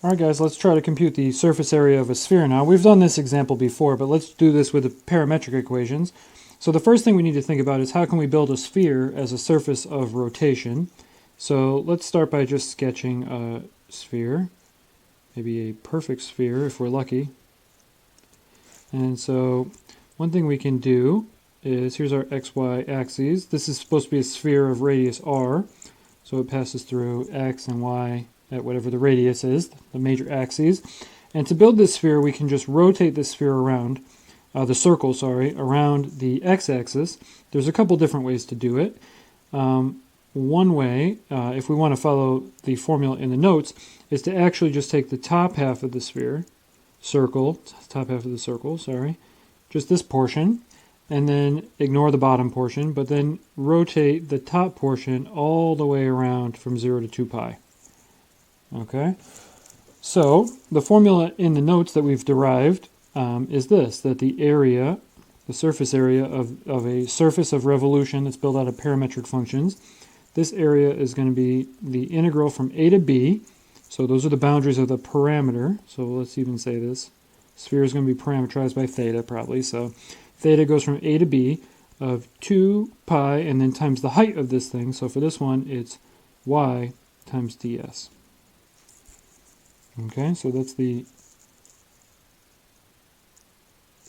Alright guys, let's try to compute the surface area of a sphere now. We've done this example before, but let's do this with the parametric equations. So the first thing we need to think about is how can we build a sphere as a surface of rotation. So let's start by just sketching a sphere, maybe a perfect sphere if we're lucky. And so one thing we can do is, here's our xy axes. This is supposed to be a sphere of radius r, so it passes through x and y at whatever the radius is, the major axes. And to build this sphere, we can just rotate this sphere around, the circle, around the x-axis. There's a couple different ways to do it. One way, if we want to follow the formula in the notes, is to actually just take the top half of the sphere, just this portion, and then ignore the bottom portion, but then rotate the top portion all the way around from 0 to 2 pi. Okay, so the formula in the notes that we've derived is this, that the area, the surface area of a surface of revolution that's built out of parametric functions, this area is going to be the integral from a to b. So those are the boundaries of the parameter. So let's even say this. Sphere is going to be parametrized by theta probably. So theta goes from a to b of 2 pi and then times the height of this thing. So for this one, it's y times ds. Okay, so that's the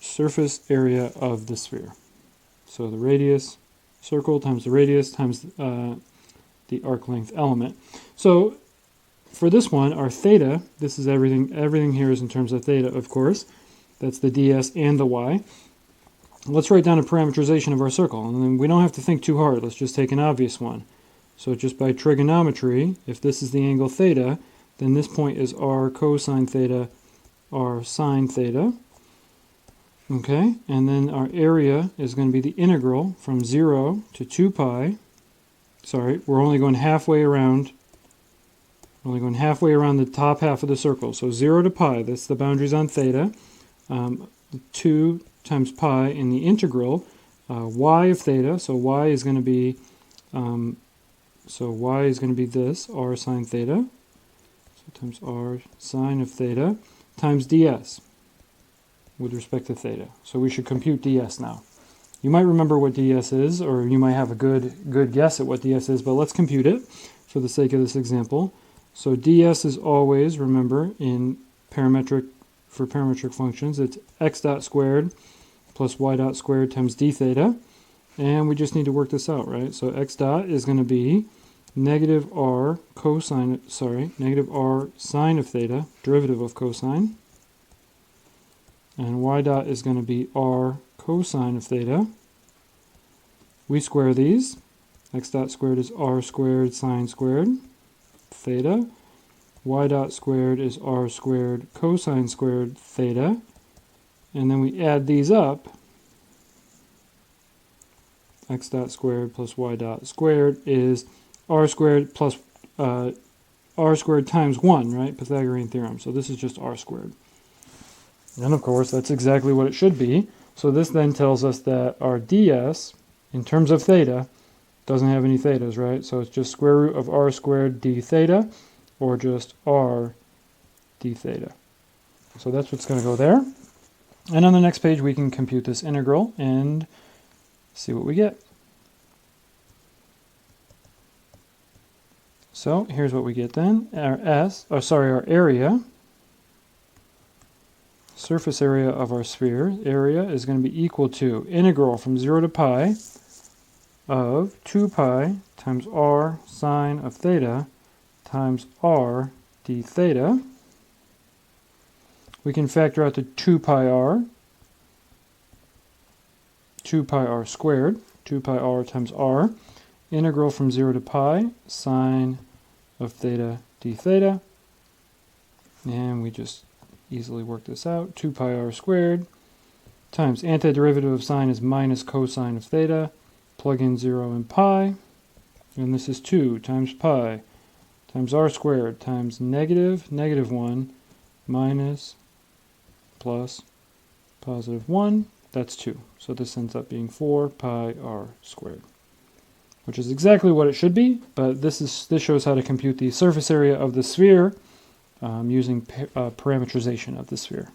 surface area of the sphere. So the radius, circle times the radius times the arc length element. So for this one, our theta, this is everything here is in terms of theta, of course. That's the ds and the y. Let's write down a parametrization of our circle, and then we don't have to think too hard. Let's just take an obvious one. So just by trigonometry, if this is the angle theta, then this point is r cosine theta, r sine theta. Okay, and then our area is going to be the integral from 0 to 2 pi. Sorry, we're only going halfway around. The top half of the circle. So 0 to pi, that's the boundaries on theta. 2 times pi in the integral. Y of theta, so y is going to be this, r sine theta. So times r sine of theta times ds with respect to theta. So we should compute ds now. You might remember what ds is, or you might have a good guess at what ds is, but let's compute it for the sake of this example. So ds is always, remember, for parametric functions, it's x dot squared plus y dot squared times d theta. And we just need to work this out, right? So x dot is going to be negative r sine of theta, derivative of cosine. And y dot is going to be r cosine of theta. We square these. X dot squared is r squared sine squared theta. Y dot squared is r squared cosine squared theta. And then we add these up. X dot squared plus y dot squared is r squared plus r squared times 1, right? Pythagorean theorem. So this is just r squared. And of course, that's exactly what it should be. So this then tells us that our ds, in terms of theta, doesn't have any thetas, right? So it's just square root of r squared d theta, or just r d theta. So that's what's going to go there. And on the next page, we can compute this integral and see what we get. So here's what we get then. Our area, surface area of our sphere, area is going to be equal to integral from 0 to pi of 2 pi times r sine of theta times r d theta. We can factor out the 2 pi r squared, 2 pi r times r, integral from 0 to pi sine of theta d theta, and we just easily work this out. 2 pi r squared times antiderivative of sine is minus cosine of theta. Plug in 0 and pi, and this is 2 times pi times r squared times negative 1 minus plus positive 1. That's 2. So this ends up being 4 pi r squared, which is exactly what it should be, but this shows how to compute the surface area of the sphere using parametrization of the sphere.